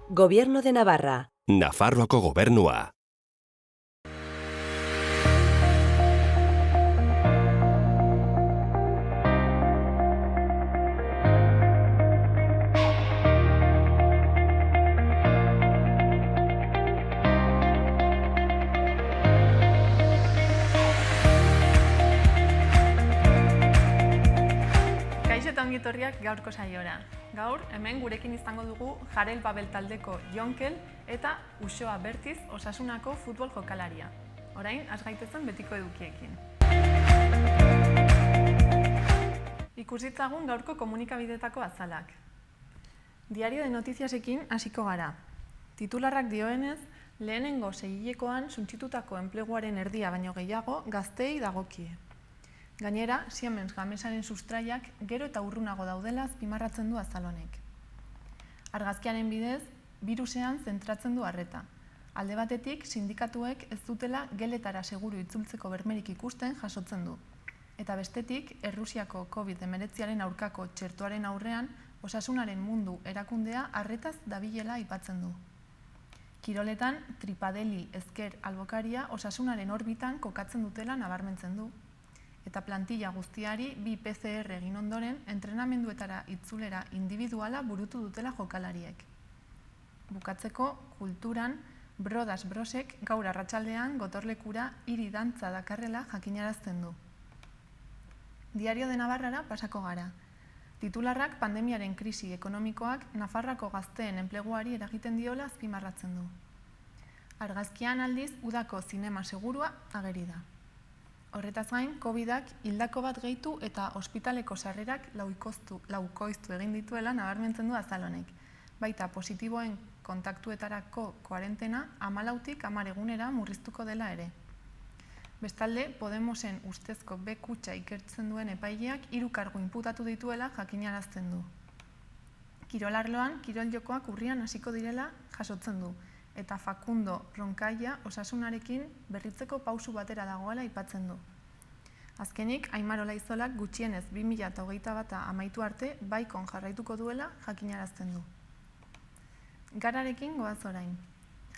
Gobierno de Navarra. Nafarroako gobernua. Ongitorriak gaurko saiora. Gaur, hemen gurekin izango dugu Jarel Babel taldeko Jonkel eta Uxoa Bertiz Osasunako futbol jokalaria. Orain, has gaitezen betiko edukiekin. Ikusitzagun gaurko komunikabidetako azalak. Diario de Notiziasekin hasiko gara. Titularrak dioenez, lehenengo segilekoan suntsitutako enpleguaren erdia baino gehiago gazteei dagokie. Gainera, Siemens Gamesaren sustraiak gero eta urrunago daudela azpimarratzen du azal honek. Argazkiaren bidez, birusean zentratzen du arreta. Alde batetik, sindikatuek ez dutela geletara seguru itzultzeko bermerik ikusten jasotzen du. Eta bestetik, Errusiako COVID-19aren aurkako txertoaren aurrean, osasunaren mundu erakundea arretaz dabilela aipatzen du. Kiroletan, tripadeli ezker albokaria osasunaren orbitan kokatzen dutela nabarmentzen du. Eta plantilla guztiari bi PCR egin ondoren entrenamenduetara itzulera individuala burutu dutela jokalariek. Bukatzeko, kulturan, Brodas Brosek gaur arratsaldean gotorlekura hiri dantza dakarrela jakinarazten du. Diario de Navarrara pasako gara. Titularrak pandemiaren krisi ekonomikoak Nafarroako gazteen enpleguari eragiten diola azpimarratzen du. Argazkian aldiz, udako zinema segurua ageri da. Horretaz gain, COVID-ak hildako bat gehitu eta ospitaleko sarrerak laukoiztu egin dituela nabarmentzen du azal honek. Baita positiboen kontaktuetarako kuarentena 14tik 10 egunera murriztuko dela ere. Bestalde, Podemosen ustezko B-kutxa ikertzen duen epaileak 3 kargu inputatu dituela jakinarazten du. Kirolarloan, kirol jokoak urrian hasiko direla jasotzen du. Eta Facundo Roncailla osasunarekin berritzeko pausu batera dagoela aipatzen du. Azkenik, Aimar Olaizolak gutxienez 2021 amaitu arte baikon jarraituko duela jakinarazten du. Gararekin goaz orain.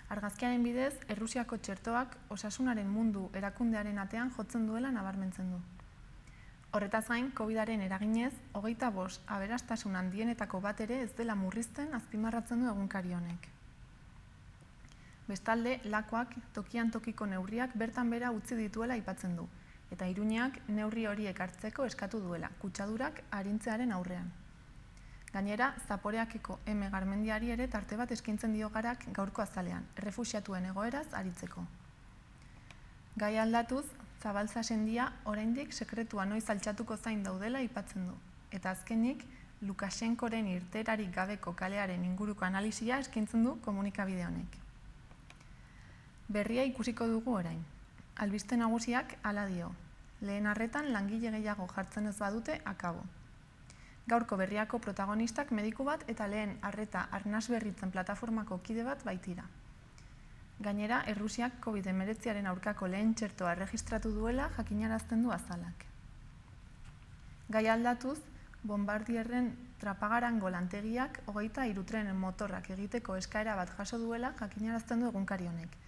Argazkiaren bidez, Errusiako txertoak osasunaren mundu erakundearen atean jotzen duela nabarmentzen du. Horretaz gain, COVID-aren eraginez, 25 aberastasun handienetako bat ere ez dela murrizten azpimarratzen du egunkari honek. Bestalde, Lakoak tokian tokiko neurriak bertan bera utzi dituela aipatzen du, eta Iruñeak neurri horiek hartzeko eskatu duela, kutsadurak arintzearen aurrean. Gainera, Zaporeakeko M. Garmendiari ere tarte bat eskaintzen dio Garak gaurko azalean, errefuxiatuen egoeraz aritzeko. Gai aldatuz, Zabaltza sendia oraindik sekretua noiz altxatuko zain daudela aipatzen du, eta azkenik, Lukashenkoren irterarik gabeko kalearen inguruko analisia eskaintzen du komunikabide honek. Berria ikusiko dugu orain. Albiste nagusiak hala dio. Lehen arretan langile gehiago jartzen ez badute akabo. Gaurko berriako protagonistak mediku bat eta lehen arreta arnasberritzen plataformako kide bat baitira. Gainera, Errusiak COVID-19aren aurkako lehen txertoa erregistratu duela jakinarazten du azalak. Gai aldatuz, Bombardierren Trapagarango lantegiak 23 trenen motorrak egiteko eskaera bat jaso duela jakinarazten du egunkari honek.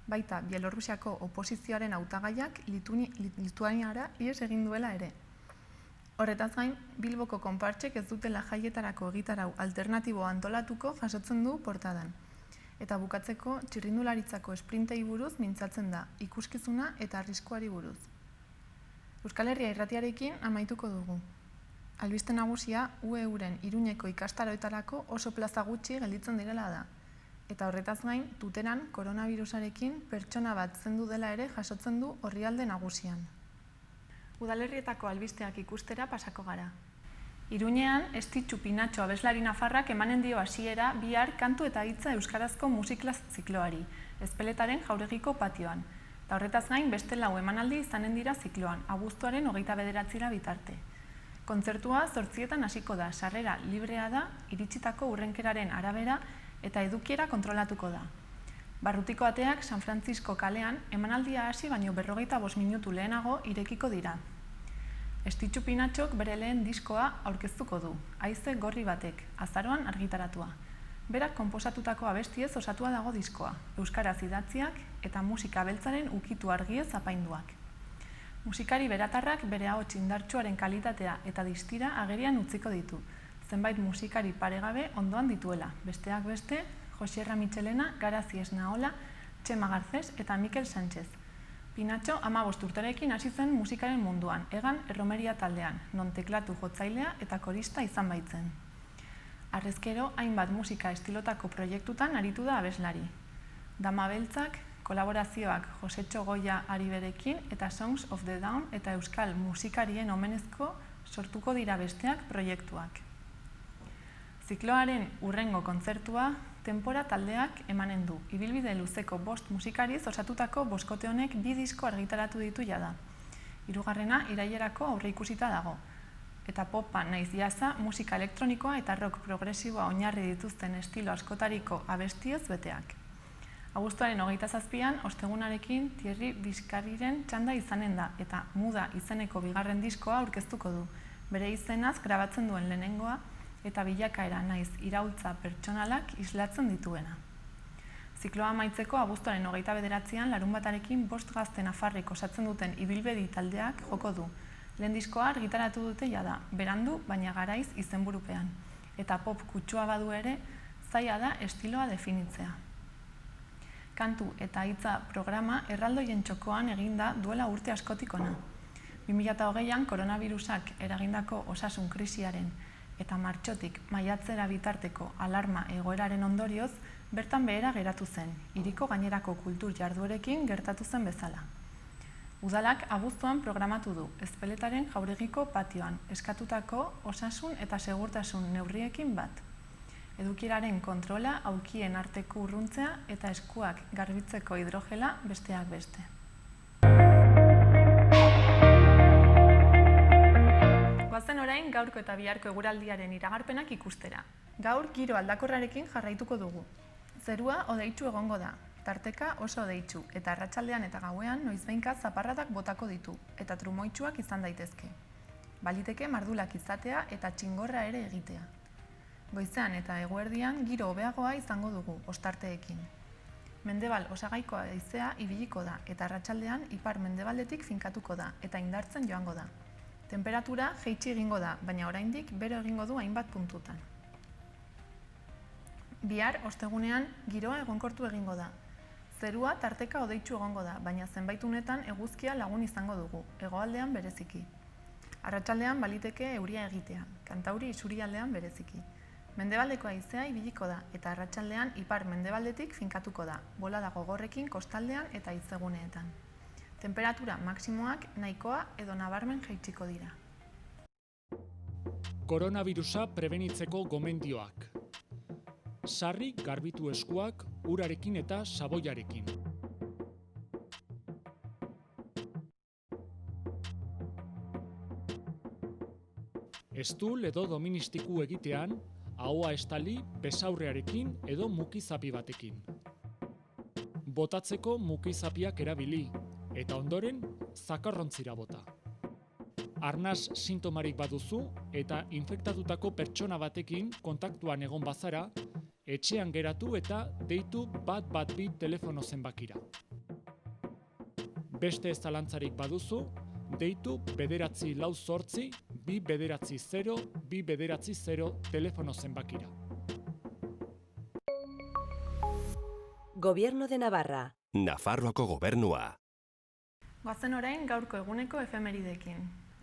Baita, Bielorrusiako oposizioaren hautagaiak Lituaniara ihes egin duela ere. Horretaz gain, Bilboko konpartsek ez dutela jaietarako egitarau alternatibo antolatuko jasotzen du portadan. Eta bukatzeko, txirrindularitzako esprintei buruz mintzatzen da, ikuskizuna eta arriskuari buruz. Euskal Herria irratiarekin amaituko dugu. Albiste nagusia, UEUren Iruñeko ikastaroetarako oso plaza gutxi gelditzen direla da. Eta horretaz gain, Tuteran koronavirusarekin pertsona bat zendu dela ere jasotzen du orrialde nagusian. Udalerrietako albisteak ikustera pasako gara. Iruñean, Estitxu Pinatxo abeslari nafarrak emanen dio hasiera bihar kantu eta hitza euskarazko musikla zikloari, Ezpeletaren jauregiko patioan. Eta horretaz gain, beste 4 emanaldi izanen dira zikloan, abuztuaren 29 bitarte. Kontzertua 8etan hasiko da, sarrera librea da, iritsitako hurrenkeraren arabera, eta edukiera kontrolatuko da. Barrutiko ateak San Francisco kalean emanaldia hasi baino 45 minutu lehenago irekiko dira. Estitxu Pinatxok bere lehen diskoa aurkeztuko du, Haize gorri batek, azaroan argitaratua. Berak konposatutako abestiez osatua dago diskoa, euskaraz idatziak eta musika beltzaren ukitu argiez apainduak. Musikari beratarrak bere ahots indartsuaren kalitatea eta distira agerian utziko ditu, zenbait musikari paregabe ondoan dituela, besteak beste, Josierra Michelena, Garazi Esnaola, Txema Garcés eta Mikel Sánchez. Pinatxo 15 urterekin hasi zen musikaren munduan, egan erromeria taldean, non teklatu jotzailea eta korista izan baitzen. Harrezkero, hainbat musika estilotako proiektutan aritu da abeslari. Dama Beltzak, kolaborazioak Josetxo Goya Ariberekin eta Songs of the Down eta euskal musikarien omenezko sortuko dira besteak proiektuak. Zikloaren hurrengo kontzertua Tenpora taldeak emanen du. Ibilbide luzeko 5 musikariz osatutako boskote honek 2 disko argitaratu ditu jada. Hirugarrena irailerako aurreikusita dago. Eta popa naiz jazza, musika elektronikoa eta rock progresiboa oinarri dituzten estilo askotariko abestiez beteak. Abuztuaren 27an, ostegunarekin Thierry Biscarriren txanda izanen da eta Muda izeneko bigarren diskoa aurkeztuko du. Bere izenaz grabatzen duen lehenengoa eta bilakaera naiz iraultza pertsonalak islatzen dituena. Zikloa amaitzeko abuztuaren 29an larunbatarekin 5 gazte nafarrik osatzen duten ibilbedi taldeak joko du. Lehen diskoa argitaratu dute jada, berandu baina garaiz izenburupean. Eta pop kutsua badu ere, zaila da estiloa definitzea. Kantu eta hitza programa erraldoien txokoan eginda duela urte askotik ona. 2020an koronavirusak eragindako osasun krisiaren eta martxotik maiatzera bitarteko alarma egoeraren ondorioz, bertan behera geratu zen, hiriko gainerako kultur jarduerekin gertatu zen bezala. Udalak abuztuan programatu du, Ezpeletaren jauregiko patioan, eskatutako osasun eta segurtasun neurriekin bat. Edukieraren kontrola, aulkien arteko urruntzea eta eskuak garbitzeko hidrogela besteak beste. Goazen orain gaurko eta biharko eguraldiaren iragarpenak ikustera. Gaur giro aldakorrarekin jarraituko dugu. Zerua hodeitsu egongo da. Tarteka oso hodeitsu eta arratsaldean eta gauean noizbehinka zaparradak botako ditu eta trumoitsuak izan daitezke. Baliteke mardulak izatea eta txingorra ere egitea. Goizean eta eguerdian giro hobeagoa izango dugu ostarteekin. Mendebal osagaikoa haizea ibiliko da eta arratsaldean ipar mendebaldetik finkatuko da eta indartzen joango da. Temperatura jaitsi egingo da, baina oraindik bero egingo du hainbat puntutan. Bihar ostegunean giroa egonkortu egingo da. Zerua tarteka hodeitsu egongo da, baina zenbait unetan eguzkia lagun izango dugu, hegoaldean bereziki. Arratsaldean baliteke euria egitea, Kantauri isurialdean bereziki. Mendebaldeko haizea ibiliko da eta arratsaldean ipar mendebaldetik finkatuko da, bolada gogorrekin kostaldean eta haizeguneetan. Temperatura maksimoak nahikoa edo nabarmen jaitsiko dira. Koronavirusa prebenitzeko gomendioak. Sarri garbitu eskuak urarekin eta saboiarekin. Estul edo doministiku egitean, ahoa estali besaurrearekin edo mukizapi batekin. Botatzeko mukizapiak erabili, eta ondoren zakarrontzira bota. Arnas sintomarik baduzu eta infektatutako pertsona batekin kontaktuan egon bazara, etxean geratu eta deitu 112 telefono zenbakira. Beste zalantzarik baduzu, deitu 948 290 290 telefono zenbakira. Gobierno de Navarra. Nafarroako gobernua. Goazen orain gaurko eguneko efemeridekin.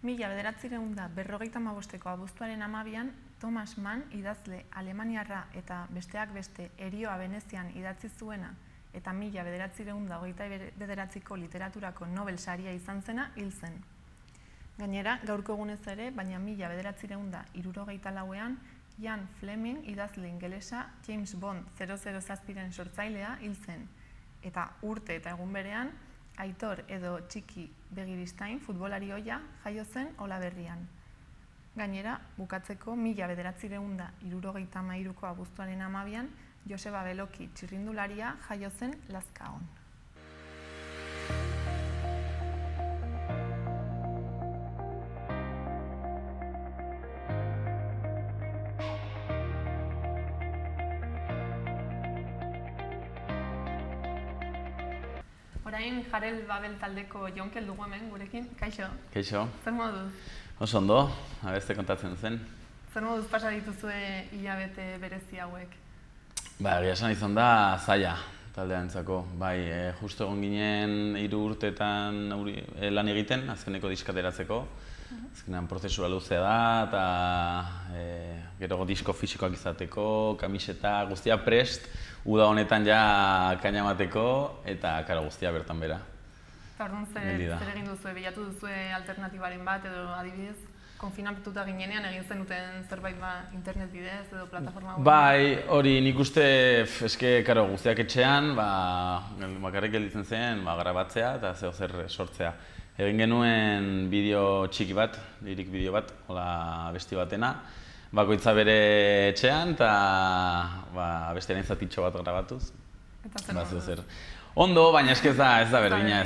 1955ko abuztuaren 12an, Thomas Mann idazle alemaniarra eta besteak beste Erioa Venezian idatzi zuena eta 1929ko literaturako Nobel saria izan zena hil zen. Gainera, gaurko egunez ere, baina 1964ean, Ian Fleming idazle ingelesa James Bond 007ren sortzailea hil zen. Eta urte eta egun berean, Aitor edo Txiki Begiristain futbolari ohia jaio zen Olaberrian. Gainera, bukatzeko 1973ko abuztuaren 12an, Joseba Beloki txirrindularia jaio zen Lazkaon. Orain Jarel Babel taldeko Jonkel dugu hemen gurekin, kaixo. Kaixo, Zer moduz? oso ondo, abeste kontatzen zen. Zer moduz pasa dituzue hilabete berezi hauek? Egia esan izan da zaila taldearentzako. Bai, justo egon ginen 3 urteetan lan egiten, azkeneko diskateratzeko. Azkenean prozesua luzea da, eta gero disko fisikoak izateko, kamiseta, guztia prest, uda honetan ja kaina emateko, eta karo guztia bertan bera. Eta orduan zer egin duzue, bilatu duzue alternatibaren bat, edo adibidez, konfinatuta ginenean egin zenuten zerbait internet bidez edo plataforma hori? Bai, hori nik uste, eske, karo, guztiak etxean, bakarrik gelditzen zen, grabatzea eta zer sortzea. Egin genuen bideo txiki bat, lirik bideo bat, hola abesti batena, bakoitza bere etxean eta abestiaren zatitxo bat grabatuz. Eta zer moduz? Ondo, baina eske ez da berdina,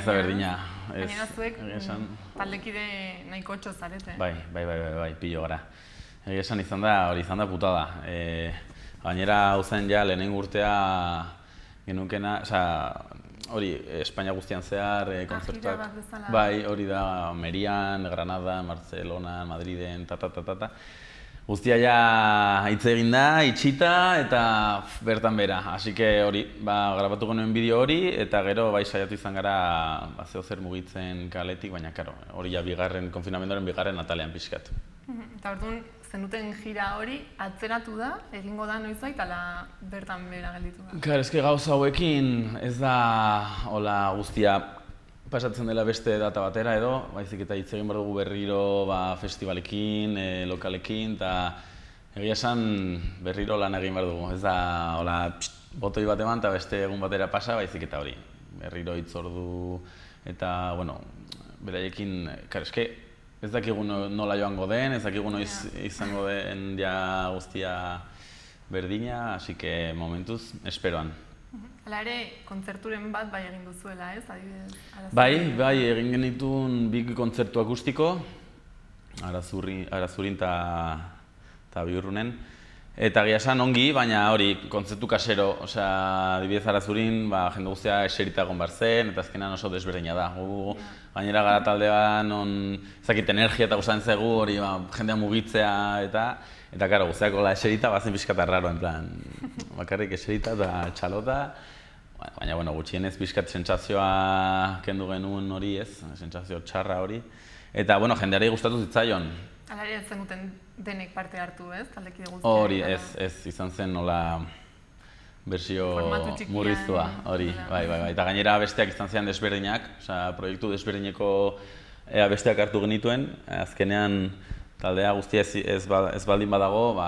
Gainera zuek taldekide nahiko otxo zarete. Bai, pilo gara. Egia esan izan da putada. Gainera hau zen ja lehenengo urtea genukena, hori Espainia guztian zehar kontzertuak. Bai, hori da Merian, Granada, Barcelona, Madriden, Guztia ja hitz egin da, itxita eta bertan bera. Así que hori, grabatu genuen bideo hori eta gero saiatu izan gara zer mugitzen kaletik, baina karo, hori ja konfinamenduaren bigarren atalean pixkat. Eta orduan, zenuten jira hori atzeratu da, egingo da noizbait, ala bertan bera gelditu da? Klar, eske gauza hauekin ez da hola guztia pasatzen dela beste data batera edo, baizik eta hitz egin behar dugu berriro festivalekin, lokalekin, eta egia esan berriro lan egin behar dugu. Ez da hola botoi bat eman eta beste egun batera pasa, baizik eta hori. Berriro hitzordu eta, beraiekin, eske ez dakigu nola joango den, ez dakigu noiz izango den ja guztia berdina, así que momentuz esperoan. Hala ere, kontzerturen bat bai egin duzuela, ez? Adibidez, Bai, egin genituen bi kontzertu akustiko, Arazurin eta Bihurrunen. Eta egia esan ongi, baina hori, kontzertu kasero, adibidez Arazurin, jende guztia eserita egon behar zen, eta azkenean oso desberdina da. Gainera gara taldean, ezakit energia eta gustatzen zaigu, hori jendea mugitzea eta karo, guztiak eserita, bazen pixkat arraro, en plan, bakarrik eserita eta txalota. Baina, gutxienez pixkat sentsazioa kendu genuen hori ez, sentsazio txarra hori. Eta, jendeari gustatu zitzaion. Hala ere ez zenuten denek parte hartu, ez? Taldekide guztiak. Hori, ez, izan zen nola bersio murriztua, hori, bai. Eta gainera besteak izan zian desberdinak, proiektu desberdineko besteak hartu genituen, azkenean taldea guztia ez baldin badago,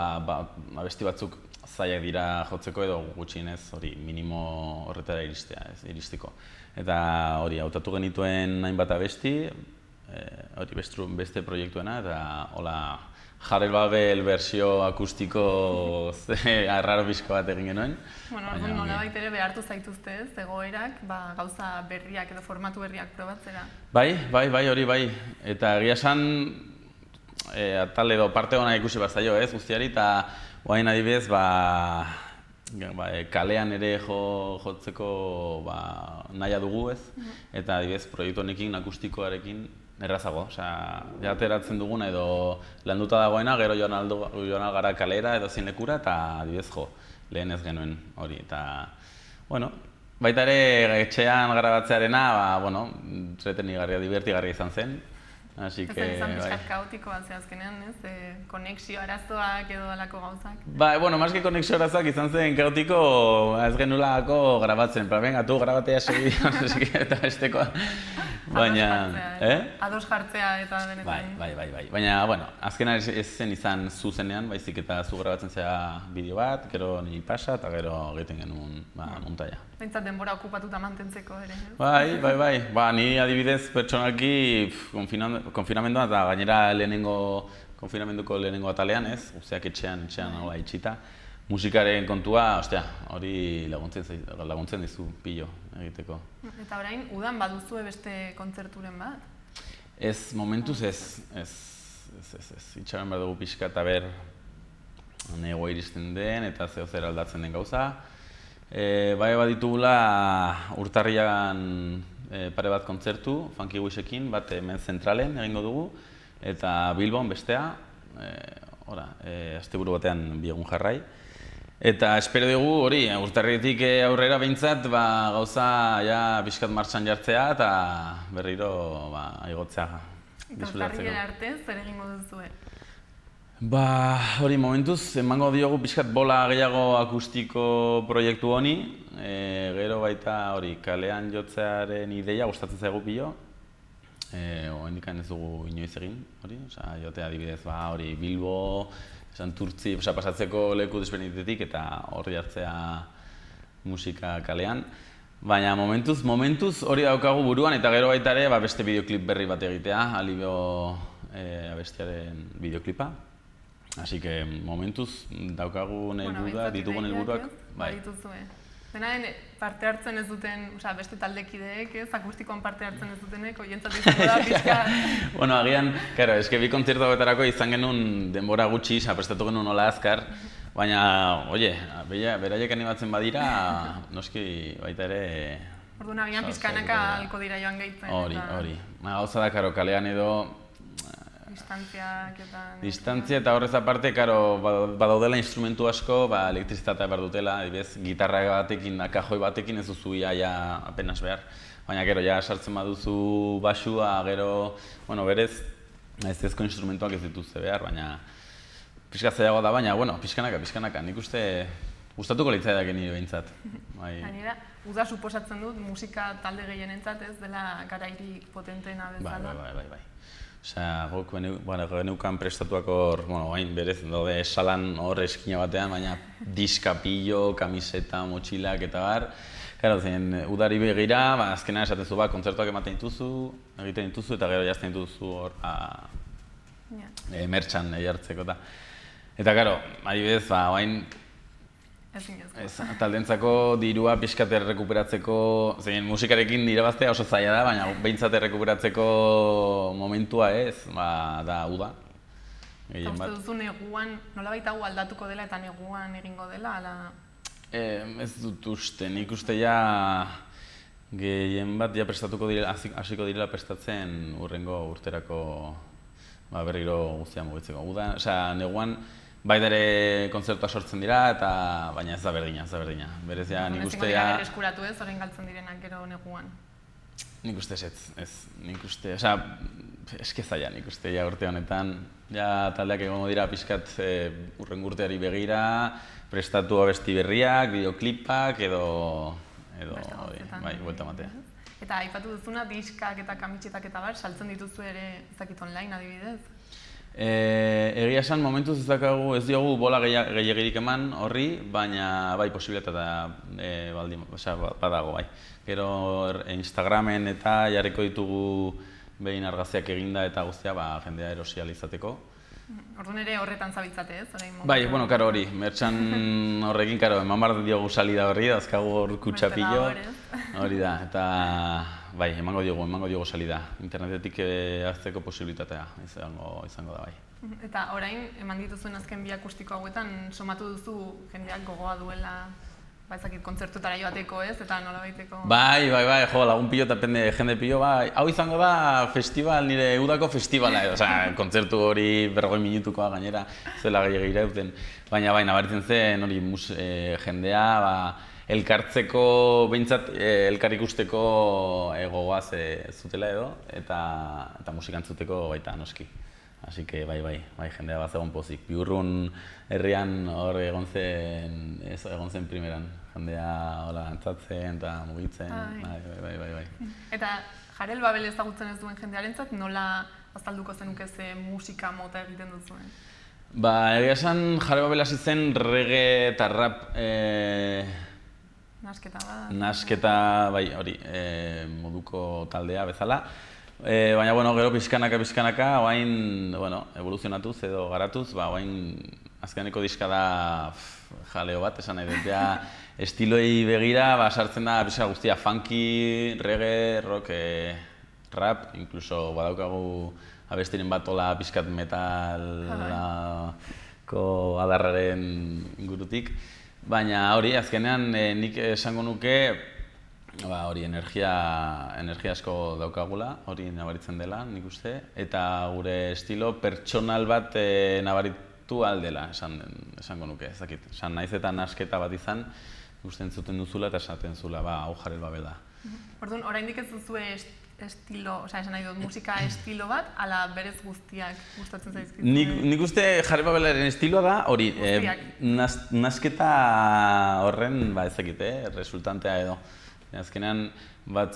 beste batzuk zaiak dira jotzeko edo gutxienez hori minimo horretara iristeko. Eta hori, hautatu genituen hainbat abesti, hori beste proiektuena, eta hola Jarel Babel bersio akustiko arraro bizko bat egin genuen. Orduan nolabait ere behartu zaituzte ez, egoerak, gauza berriak edo formatu berriak probatzera. Bai, hori bai. Eta egia esan, atal edo parte hona ikusi bazaio ez, guztiari, eta guain adibidez, kalean ere jotzeko nahia dugu ez, eta adibidez, proiektu honekin akustikoarekin errazago. Ateratzen duguna edo landuta dagoena, gero joan gara kalera edo zinekura, eta adibidez lehen ez genuen hori. Eta, baita ere etxean garabatzearena, entretenigarria, divertigarria izan zen. Ez izan pixkat kaotikoa, azkenean, ez? Konexio arazoak edo alako gauzak? Más que konexio arazoak izan zen kaotiko ez genulako grabatzen. Venga, tu grabatea segi eta bestekoa. Ados jartzea eta denetan. Bai. Baina, azkenean ez zen izan zuzenean, baizik eta zu grabatzen zea bideo bat, gero ni pasa eta gero egiten genuen muntaia. Behintzat denbora okupatuta mantentzeko ere, ez? Bai. Ni adibidez pertsonalki konfinamenduan eta gainera konfinamenduko lehenengo atalean, ez? Guztiak etxean hola itxita. Musikaren kontua, hori laguntzen dizu pilo egiteko. Eta orain, udan baduzue beste kontzerturen bat? Ez, momentuz ez. Itxaron behar dugu pixka eta ber nego iristen den eta zer aldatzen den gauza. Bai baditugula urtarrian pare bat kontzertu, Funky Wishekin, bat hemen zentralen egingo dugu, eta Bilbon bestea, asteburu batean bi egun jarrai. Eta espero dugu hori, urtarritik aurrera behintzat, gauza pixkat martxan jartzea eta berriro igotzea. Eta urtarrilera arte, zer egingo duzue? Hori, momentuz, emango diogu pixkat bola gehiago akustiko proiektu honi. Gero baita hori, kalean jotzearen ideia gustatzen zaigu pilo. Oendikan ez dugu inoiz egin, hori, jotea adibidez, hori, Bilbo, Santurtzi, pasatzeko leku desberdinetatik eta horri hartzea musika kalean. Baina momentuz hori daukagu buruan eta gero baita ere beste bideoklip berri bat egitea, Alibio abestiaren bideoklipa. Así que momentuz daukagun helburua, ditugun helburuak, bai. Dena den parte hartzen ez duten, beste taldekideek, akustikoan parte hartzen ez dutenek, oientzat izango da pixka. Bueno, agian, claro, eske bi kontzertu hauetarako izan genuen denbora gutxi, prestatu genuen nola azkar, baina, oie, beraiek animatzen badira, noski baita ere... Orduan agian pixkanaka halko dira joan gehitzen. Hori. Gauza da, karo, kalean edo... Distantzia eta horrez aparte, badaudela instrumentu asko, elektrizitatea behar dutela, adibidez, gitarra batekin, kajoi batekin ez duzu ia apenas behar. Baina gero, sartzen baduzu basua, gero, berez, ezko instrumentuak ez dituzte behar, baina pixka zailagoa da, baina, pixkanaka, nik uste gustatuko litzaidak nire behintzat. Gainera, uda suposatzen dut musika talde gehienentzat ez dela garairik potenteena bezala. Bai. Osea, guk geneukan prestatuak hor, hain berez, daude esalan hor eskina batean, baina diska, pillo, kamiseta, motxilak eta bar. Claro, udari begira, azkena esaten zu, kontzertuak egiten dituzu eta gero jazten dituzu hor mertxan jartzeko eta. Eta, claro, adibidez, hain taldentzako dirua pixkat errekuperatzeko, musikarekin irabaztea oso zaila da, baina behintzat errekuperatzeko momentua ez, da uda. Eta uste duzu neguan, nolabait hau aldatuko dela eta neguan egingo dela, ala? Ez dut uste, nik uste gehien bat hasiko direla prestatzen urrengo urterako berriro guztia mugitzeko. Osea, neguan baita ere kontzertuak sortzen dira, baina ez da berdina. Berez nik uste eskuratu ez, orain galtzen direnak gero neguan? Nik uste ez. Nik uste, eske zaila nik uste urte honetan. Taldeak egongo dira pixkat urrengo urteari begira, prestatu abesti berriak, bideoklipak edo buelta matea. Eta aipatu duzuna, diskak eta kamitxetak eta saltzen dituzu ere ezakit online adibidez? Egia esan momentuz ez diogu bola gehiagirik eman horri, baina bai posibilitatea badago bai. Gero Instagramen eta jarriko ditugu behin argazkiak eginda eta guztia jendea erosializateko. Orduan ere horretan zabiltzate ez? Bai, karo hori, mertxan horrekin, eman behar diogu salida horri, dazkagu hor kutsapillo. Hori da, eta bai, emango diogu salida. Internetetik hartzeko posibilitatea izango da bai. Eta orain, eman dituzuen azken bi akustiko hauetan, somatu duzu jendeak gogoa duela kontzertutara joateko ez, eta nola baiteko... Bai, lagun pilo eta jende pilo, hau izango da festival, nire udako festivala edo, kontzertu hori 40 minutukoa gainera, zuela gehiagira duten. Baina nabaritzen zen hori jendea, elkartzeko, behintzat elkar ikusteko gogoaz zutela edo, eta musikantzuteko baita noski. Así que bai, jendea bat zegoen pozik. Biurrun herrian hor egon zen primeran. Jendea antzatzen eta mugitzen, bai. Eta Jarel Babel ezagutzen ez duen jendearentzat nola azalduko zenuke ze musika mota egiten duzuen? Egia esan Jarel Babel hasi zen reggae eta rap nasketa, bai, hori, moduko taldea bezala. Baina, gero pixkanaka, oain evoluzionatuz edo garatuz, oain azkeneko diska da jaleo bat, esan nahi dut, estiloei begira, sartzen da pixka guztia funky, reggae, rock, rap, inkluso badaukagu abestiren bat ola pixkat metalako adarraren ingurutik. Baina hori, azkenean nik esango nuke, hori energia asko daukagula, hori nabaritzen dela, nik uste, eta gure estilo pertsonal bat nabaritu aldela, esango nuke, ez dakit. Esan naiz eta nasketa bat izan, ikusten zuten duzula eta esaten zula, hau Jarel Babel da. Orduan, oraindik ez duzue estilo, esan nahi dut, musika estilo bat, ala berez guztiak gustatzen zaizkizu? Nik uste Jarel Babelaren estiloa da, hori, nasketa horren, ez dakit, resultantea edo. Azkenean,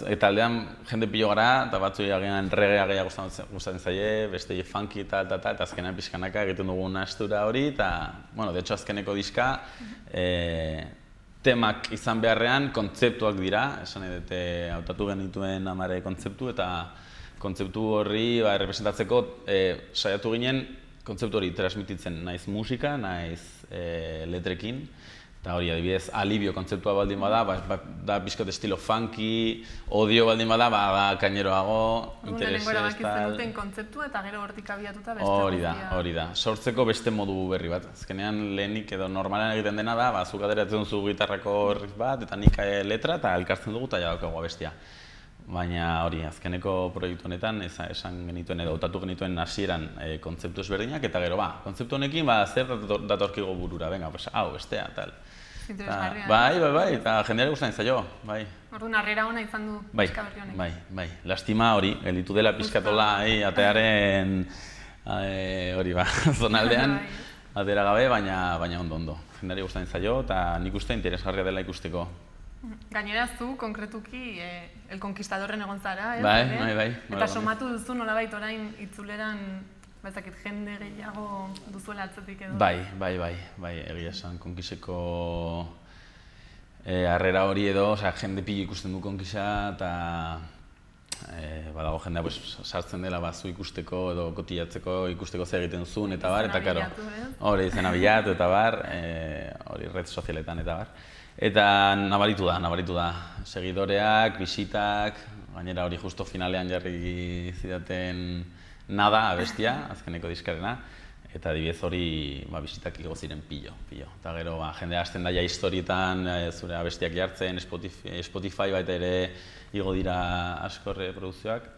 eta aldean jende pilo gara, eta batzuei agian reggaea gehiago gustatzen zaie, beste funky eta azkenean pixkanaka egiten dugu nastura hori, eta, bueno, de hecho azkeneko diska, temak izan beharrean kontzeptuak dira, esan edete hautatu genituen amare kontzeptu, eta kontzeptu horri errepresentatzeko saiatu ginen kontzeptu hori transmititzen naiz musika, naiz letrekin, eta hori adibidez alibio kontzeptua baldin bada, da pixkot estilo funky, odio baldin bada, kaineroago, interesez, lehenengo erabakizten duten kontzeptua eta gero hortik abiatuta beste guztia. Hori da, sortzeko beste modu berri bat. Azkenean lehenik edo normalan egiten dena da, zuk ateratzen duzu gitarrako riff bat, eta nik letra, eta elkartzen dugu eta jadaukagua bestia. Baina hori, azkeneko proiektu honetan, esan genituen edo hautatu genituen hasieran kontzeptu ezberdinak, eta gero kontzeptu honekin zer datorkigo burura, venga, hau, bestea, tal. Interesgarria. Bai, eta jendeari gustatzen zaio, bai. Orduan, harrera ona izan du pixka berri honek. Bai, lastima hori, gelditu dela pixkatola, atearen, hori zonaldean, atera gabe, baina ondo. Jendeari gustatzen zaio, eta nik uste interesgarria dela ikusteko. Gainera zu, konkretuki, El Conquistadorren egon zara, ez? Bai. Eta somatu duzu nolabait orain itzuleran, ezakit jende gehiago duzuela atzetik edo? Bai, egia esan, Konkiseko harrera hori edo, jende pilo ikusten du Konkisa, eta badago jendea sartzen dela zu ikusteko edo kotilatzeko, ikusteko zer egiten duzun, eta bar, eta karo, hori izena bilatu, eta bar, hori red sozialetan, eta bar. Eta nabaritu da, segidoreak, bisitak, gainera hori justo finalean jarri zidaten Nada abestia, azkeneko diskarena, eta adibidez hori bisitak igo ziren pilo. Eta gero jendea hasten daia historietan zure abestiak jartzen, Spotify baita ere igo dira asko reprodukzioak.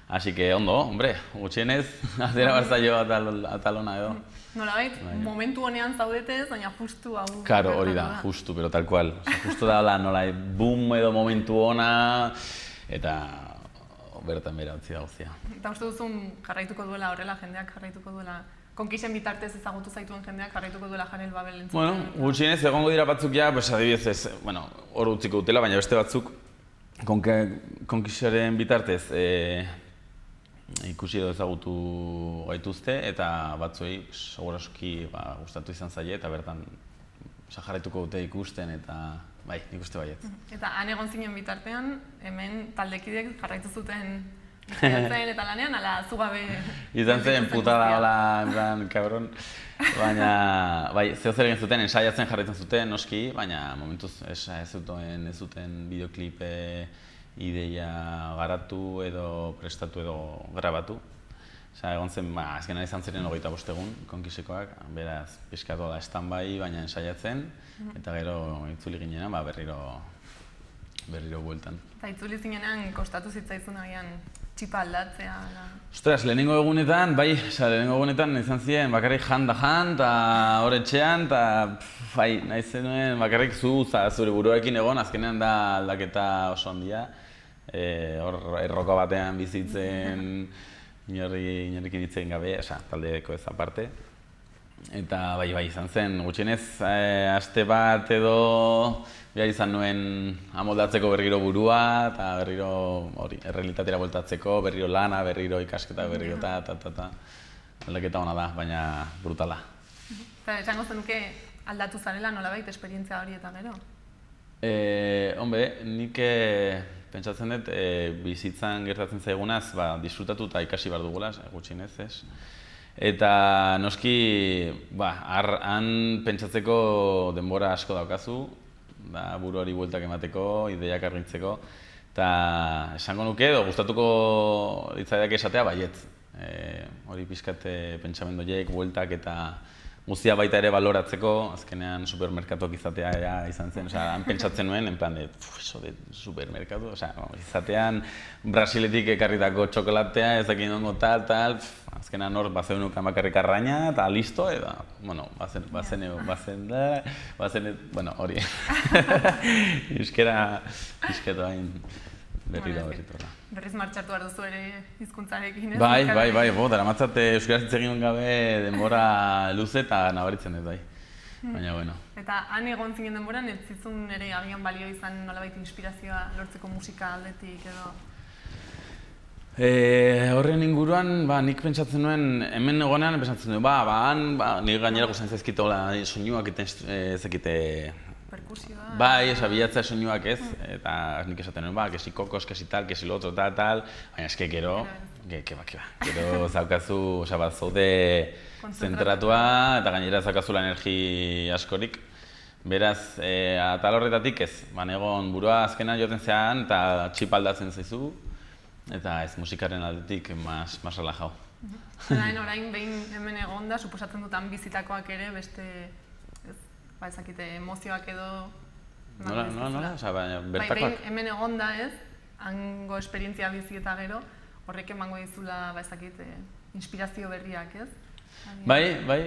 Así que ondo, hombre, gutxienez, atera barzaio atalona edo. Nolabait, momentu honean zaudetez, baina justu hau... Karo, hori da, justu, pero tal cual. Justu da, nolai, boom edo momentu ona, eta bertan bera utzi da guztia. Eta uste duzun jarraituko duela horrela, jendeak jarraituko duela, Konkisen bitartez ezagutu zaituen jendeak jarraituko duela Jarel Babel entzuten? Bueno, gutxienez egongo dira batzuk ja, adibidez ez, hor utziko dutela, baina beste batzuk Konkisaren bitartez ikusi edo ezagutu gaituzte, eta batzuei seguraski gustatu izan zaie, eta bertan jarraituko dute ikusten, eta bai, nik uste baiet. Eta han egon zinen bitartean, hemen taldekideek jarraitu zuten izan eta lanean, ala zugabe... Izan zen putada hola, kabron. Baina, bai, zer egin zuten, ensaiatzen jarraitzen zuten, noski, baina momentuz ez zuten bideoklip ideia garatu edo prestatu edo grabatu. Egon zen, azkenan izan ziren 25 egun, Konkisekoak, beraz, pixkatu da stand-by, baina ensaiatzen, eta gero itzuli ginenan, berriro bueltan. Eta itzuli zinenan kostatu zitzaizun agian txipa aldatzea? Ostras, lehenengo egunetan, izan ziren bakarrik jan, eta hor etxean, eta nahi zenuen bakarrik zure buruarekin egon, azkenean da aldaketa oso handia, hor erroka batean bizitzen, inorrekin hitz egin gabe, taldeko ez aparte. Eta bai, izan zen, gutxienez, aste bat edo behar izan nuen amoldatzeko berriro burua, eta berriro errealitatera bueltatzeko, berriro lana, berriro ikasketa, berriro aldaketa ona da, baina brutala. Eta esango zenuke aldatu zarela nolabait esperientzia hori eta gero? Nik pentsatzen dut bizitzan gertatzen zaigunaz disfrutatu eta ikasi behar dugula, gutxienez, ez? Eta noski, han pentsatzeko denbora asko daukazu, buruari bueltak emateko, ideiak argitzeko, eta esango nuke edo gustatuko ditzaidak esatea baiet. Hori pixkat pentsamendu horiek, bueltak eta guztia baita ere baloratzeko, azkenean supermerkatuak izatea izan zen, han pentsatzen nuen, en plan de, eso de supermerkatu, izatean Brasiletik ekarritako txokolatea, ez dakit nongo tal, azkenean hor bazeunuk bakarrik arraina, eta listo, eta, bueno, bueno, hori. Izketo hain berriro. Berriz martxartu behar duzu ere hizkuntzarekin, ez? Bai, daramatzat euskaraz hitz egin gabe denbora luze eta nabaritzen dut, bai. Baina, bueno. Eta han egon zinen denboran, ez zizun ere agian balio izan nolabait inspirazioa lortzeko musika aldetik edo? Horren inguruan, nik pentsatzen nuen, hemen egonean pentsatzen nuen, nire gainera gustatzen zaizkitola soinuak ezakite... Perkusioa... Bai, bilatzea soinuak ez, eta nik esaten nuen, kesi kokos, kesi tal, kesi lo otro, tal, baina eske gero, gero zaukazu, zaude zentratua, eta gainera zaukazula energi askorik. Beraz, atal horretatik ez, egon burua azkena joten zean, eta txip aldatzen zaizu, eta ez musikaren aldetik mas relajau. Orain behin hemen egonda, suposatzen dutan bizitakoak ere beste... ezakite, emozioak edo... Nola? Bertakoak? Behin hemen egonda ez, hango esperientzia bizi eta gero, horrek emango dizula, ezakite, inspirazio berriak ez? Bai,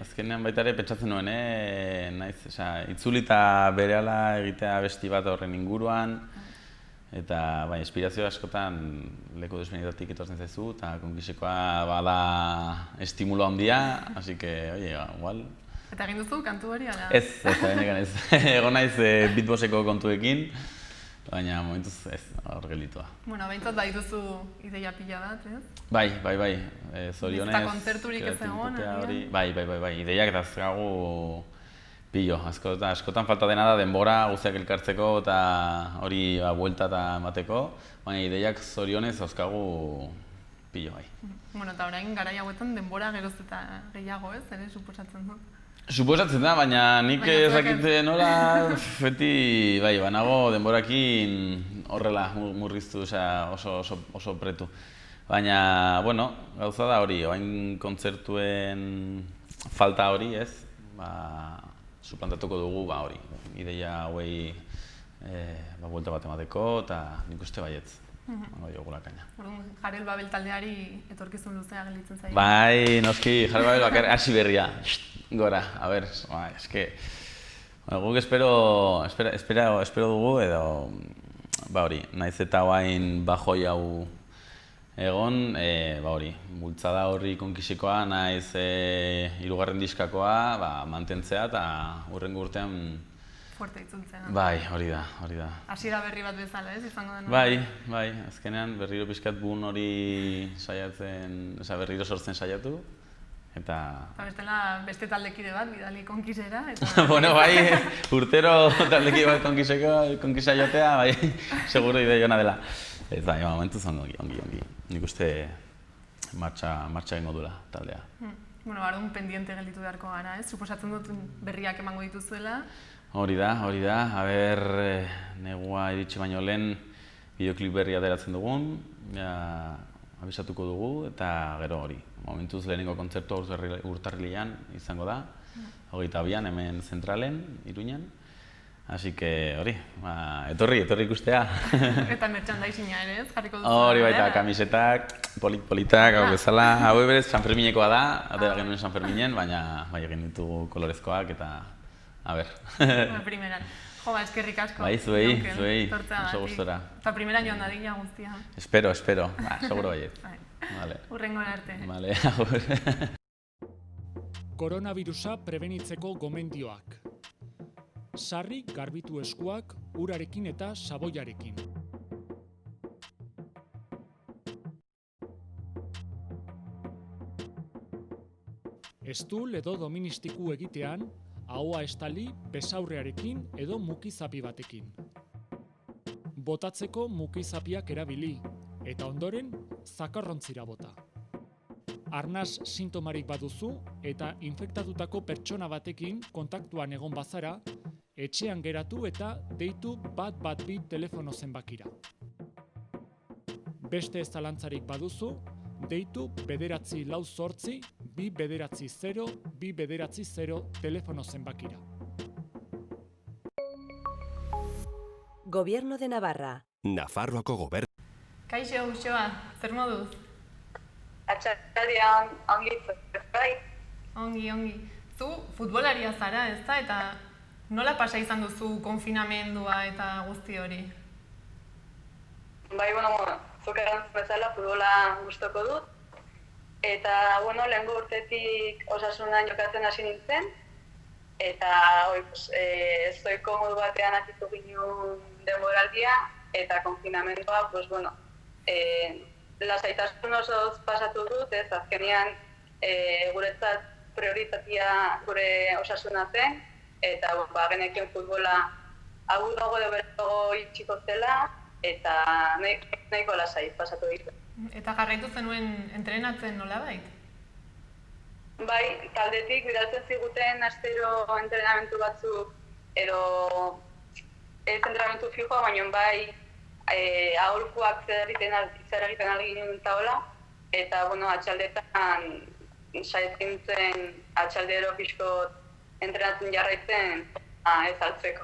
azkenean baita ere pentsatzen nuen, itzulita berehala egitea besti bat horren inguruan, eta inspirazio askotan leku desbenetatik etortzen zaizu, eta konkisekoa bada estimulo handia, así que, igual... Eta egin duzu kantu hori, ala? Ez, egon naiz beatboxeko kontuekin, baina momentuz ez, hor gelditua. Bueno, behintzat bai duzu ideia pila bat, ez? Bai, zorionez... Eta kontzerturik ez egon, Bai, ideiak eta azkagu pillo. Askotan falta dena da denbora guztiak elkartzeko eta hori buelta eta emateko, baina ideiak zorionez azkagu pillo, bai. Bueno, eta orain garai hauetan denbora geroz eta gehiago, ez? Ere, suposatzen dut. Suposatzen da, baina nik ezakite nola, beti, banago denborakin horrela murriztu, oso pretu. Baina, bueno, gauza da hori, oain kontzertuen falta hori, ez? Suplantatuko dugu, hori, ideia hauei buelta bat emateko, eta nik uste baietz. Jarel Babel taldeari etorkizun luzea gelditzen zaio. Bai, noski, Jarel Babel bakar hasi berria. Gora, eske... Guk espero dugu edo... hori, naiz eta oain bajoi hau egon, hori, bultzada horri konkisikoa, naiz hirugarren diskakoa mantentzea eta hurrengo urtean... Fuerte itzultzea. Bai, hori da. Hasiera berri bat bezala, ez? Izango den. Bai, azkenean berriro pixkat bun hori saiatzen, berriro sortzen saiatu, eta... Bestela beste taldekide bat, bidali konkisera, eta... Bueno, bai, urtero taldekide bat konkisa jotea, bai, seguro ideia ona dela. Ez bai, momentuz ongi. Nik uste martxa egingo dula taldea. Bueno, ardun pendiente gelditu beharko gara, ez? Suposatzen dut berriak emango dituzuela. Hori da. Negua iritsi baino lehen bideoklip berria ateratzen dugun, abisatuko dugu, eta gero hori. Momentuz lehenengo kontzertua urtarrilean izango da, 22an hemen zentralen, Iruñan. Así que hori, etorri ikustea. Eta merchandisinga ere, ez? Jarriko duzu. Hori baita, kamisetak, politak, hau bezala. Hau berez, Sanferminekoa da, atera genuen Sanferminen, baina egin ditugu kolorezkoak eta... A ber. Primeran. Jo, eskerrik asko. Bai, zuei, oso gustora. Eta primeran joan dadila guztia. Espero, seguro baiet. Hurrengo arte. Vale, agur. Koronavirusa prebenitzeko gomendioak. Sarri garbitu eskuak urarekin eta saboiarekin. Estul edo doministiku egitean, ahoa estali besaurrearekin edo mukizapi batekin. Botatzeko mukizapiak erabili, eta ondoren zakarrontzira bota. Arnas sintomarik baduzu eta infektatutako pertsona batekin kontaktuan egon bazara, etxean geratu eta deitu 112 telefono zenbakira. Beste zalantzarik baduzu, deitu 948 290-290 telefono zenbakira. Gobierno de Navarra. Nafarroako gobernu. Kaixo, Uxoa, zer moduz? Atxaldean ongi bai. Ongi. Zu futbolaria zara, ezta? Eta nola pasa izan duzu konfinamendua eta guzti hori? Bai, zuk erantzun bezala futbola gustoko dut. Eta, lehengo urtetik Osasunan jokatzen hasi nintzen. Eta, zoiko modu batean akitu ginen denboraldia. Eta konfinamendua, lasaitasun osoz pasatu dut, ez azkenean guretzat prioritatea gure Osasuna zen. Eta, genekien futbola agudago edo berago itxiko zela. Eta nahiko lasai pasatu ditu. Eta jarraitu zenuen entrenatzen nolabait? Bai, taldetik bidaltzen ziguten astero entrenamentu batzuk edo ez entrenamentu fijoa, baina bai aholkuak zer egiten algin taola. Eta, atxaldetan saiatzen zen atxaldero pixko entrenatzen jarraitzen ez altzeko.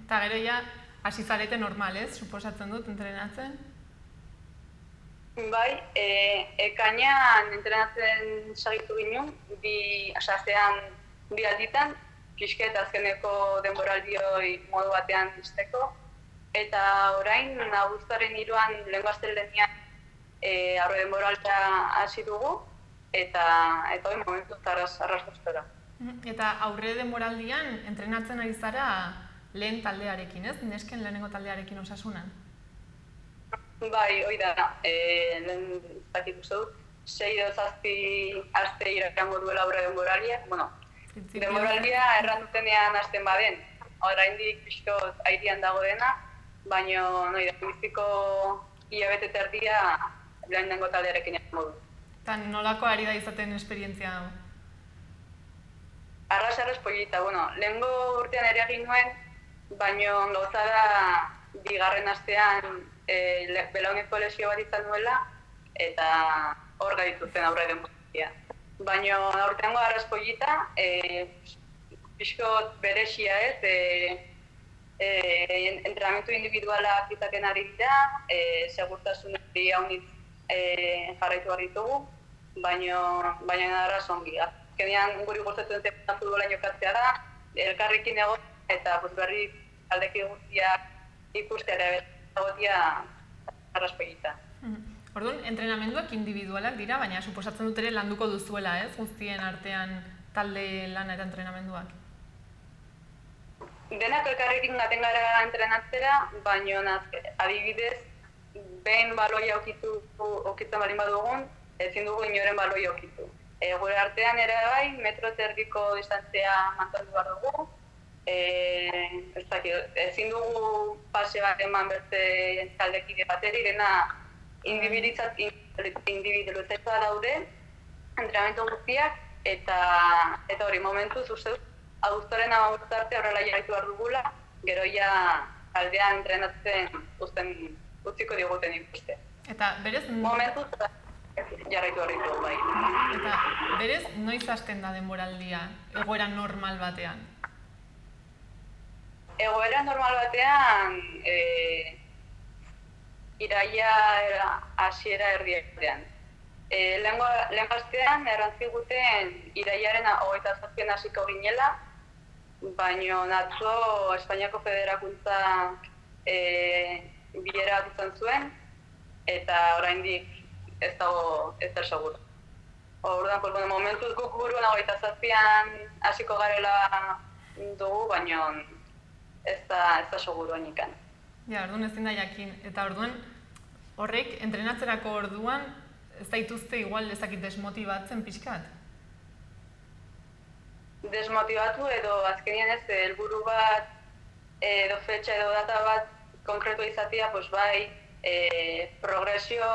Eta gero ja, hasi zarete normal, ez? Suposatzen dut entrenatzen? Bai, ekainean entrenatzen segitu ginen, astean bi alditan, pixket azkeneko denboraldioi modu batean izteko. Eta orain, abuztuaren 3an lehengo astelehenean aurre denboraldia hasi dugu, eta hori momentu arras gustora. Eta aurre denboraldian entrenatzen ari zara lehen taldearekin, ez? Nesken lehenengo taldearekin Osasunan? Bai, hori da, lehen zakit uste dut, 6 edo 7 aste irakango duela aurre denboralia. Denboralia errandutenean hasten baden, oraindik pixko airian dago dena, baina biziko hilabete terdia lehenengo taldearekin egingo du. Eta nolako ari da izaten esperientzia hau? Arras polita, lehengo urtean ere egin nuen, baina gauza da bigarren astean belaunezko lesio bat izan duela, eta hor gaitu zen aurre denboralia. Baina aurtengo arras polita, pixko beresia ez, entrenamentu individualak izaten ari dira, segurtasun hori haunitz jarraitu behar ditugu, baina arras ongi. Azkenean guri gustatzen zen futbola jokatzea da, elkarrekin egon eta berri aldeki guztiak ikustera egotia arraspegita. Orduan, entrenamenduak individualak dira, baina suposatzen dut ere landuko duzuela, ez? Guztien artean talde lana eta entrenamenduak. Denak elkarrekin gaten gara entrenatzera, baina adibidez, behin baloia okitzen balin badugun, ezin dugu inoren baloia okitu. Gure artean ere bai, metro terdiko distantzia mantendu behar dugu. Ezin dugu pase bat eman beste taldekide bateri, dena individualizatua daude, entrenamendu guztiak, eta hori momentuz uste dut, abuztuaren 15 arte horrela jarraitu behar dugula, gero ja taldean entrenatzen utziko diguten ikuste. Eta berez... Momentuz jarraitu behar ditugu bai. Eta berez noiz hasten da denboraldia, egoera normal batean? Egoera normal batean, iraia hasiera erdialdean. Lehen astean errantziguten iraiaren 27an hasiko ginela, baina atzo Espainiako Federakuntzak bilera bat izan zuen, eta oraindik ez dago ezer seguru. Orduan, momentuz guk buruan 27an hasiko garela dugu, baina ez da seguru hainikan. Ja, orduan ezin da jakin. Eta orduan, horrek entrenatzerako orduan ez daituzte igual ezakit desmotibatzen pixkat? Desmotibatu edo azkenean ez helburu bat edo fetxa edo data bat konkretu izatea, bai progresio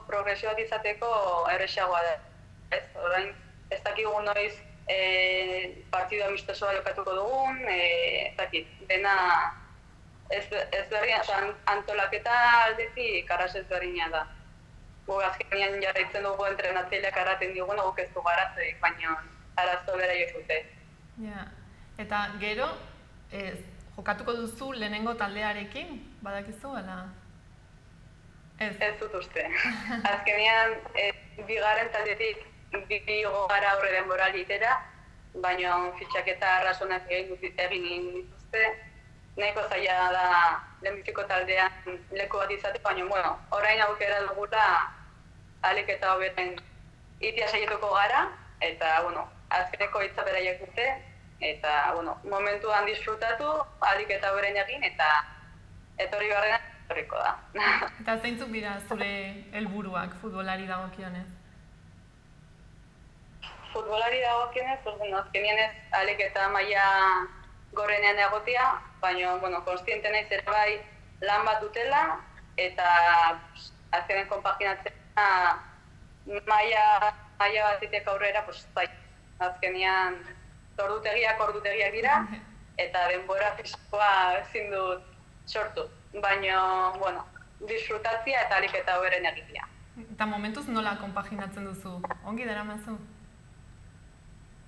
bat izateko erresagoa da. Orain ez dakigu noiz partidu amistosoa jokatuko dugun, dena ez berdina, antolaketa aldetik arras ez berdina da. Gu azkenean jarraitzen dugu entrenatzaileak araten diguna, guk ez dugu aratzeik, baina arazo bera dute. Ja. Eta gero, jokatuko duzu lehenengo taldearekin, badakizu, ala? Ez dut uste. Azkenean, bigarren taldetik bigo gara aurre denboralitera, baina fitxaketa arrazonak egin dituzte. Nahiko zaila da lehenbiziko taldean leku bat izate, baina, orain aukera dugula ahalik eta hobeten itia saietuko gara, eta, azkeneko hitza beraiek dute, eta, momentuan disfrutatu, ahalik eta hoberen egin, eta etorri barrena etorriko da. Eta zeintzuk dira zure helburuak futbolari dagokionez? Futbolari dagokionez, azkenean ez ahalik eta maila gorrenean egotea, baina, konstiente naiz ere bai lan bat dutela, eta azkenen konpaginatzea maila batetik aurrera, zai. Azkenean ordutegiak dira, eta denbora fiskoa ezin dut sortu. Baina, disfrutatzea eta ahalik eta hoberen egitea. Eta momentuz nola konpaginatzen duzu? Ongi daramazu?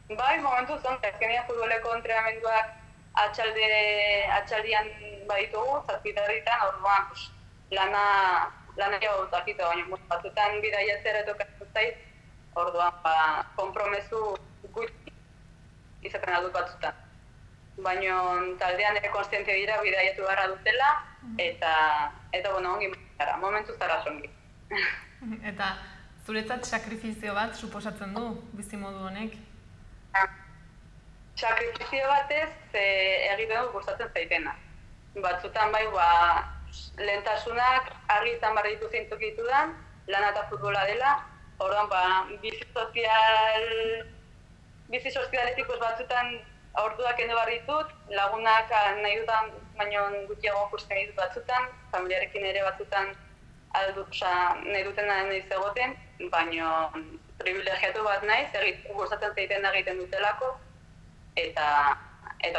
Bai, momentuz ongi. Azkenean futboleko entrenamenduak atxaldian baditugu, zazpitarritan, orduan lana jau dakito, baina batzutan bidaiatzera tokatzen zait, orduan konpromezu gutxi izaten adut batzutan. Baina taldean ere konstiente dira bidaiatu beharra dutela, eta ongi gara, momentuz zara zongi. Eta zuretzat sakrifizio bat suposatzen du bizimodu honek? Sakrifizio batez egiten dut gustatzen zaitena. Batzutan bai, lehentasunak argi izan behar ditu zeintzuk ditudan, lana eta futbola dela, orduan bizi sozialetik batzutan orduak kendu behar ditut, lagunak nahi dutan, baina gutxiago ikusten ditut batzutan, familiarekin ere batzutan nahi dutena nahi egoten, baina privilegiatu bat naiz, gustatzen zaitena egiten dutelako, eta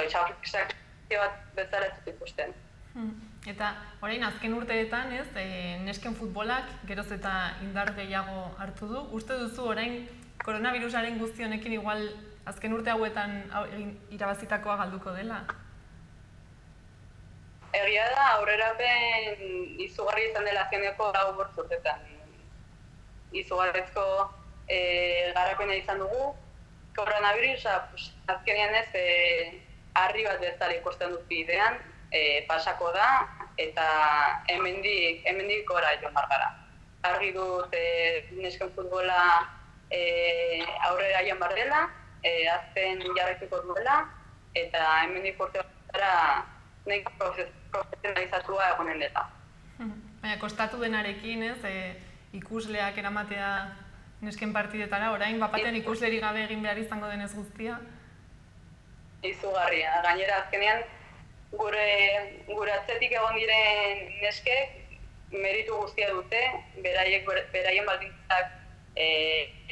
sakrifizio bat bezala ez dut ikusten. Eta orain azken urteetan, nesken futbolak geroz eta indar gehiago hartu du. Uste duzu orain koronavirusaren guzti honekin igual azken urte hauetan irabazitakoa galduko dela? Egia da, aurrerapen izugarri izan dela azkeneko 4 urteetan. Izugarrizko garapena izan dugu. Koronavirusa azkenean ez harri bat bezala ikusten dut bidean, pasako da, eta hemendik gora joan behar gara. Argi dut nesken futbola aurrera joan behar dela, azten jarraituko duela, eta hemendik urte batara nahiko profesionalizatua egonen dela. Baina kostatu denarekin, ikusleak eramatea nesken partidetara, orain bapaten ikusleri gabe egin behar izango denez guztia? Izugarria. Gainera azkenean gure atzetik egon diren neskek meritu guztia dute, beraien baldintzak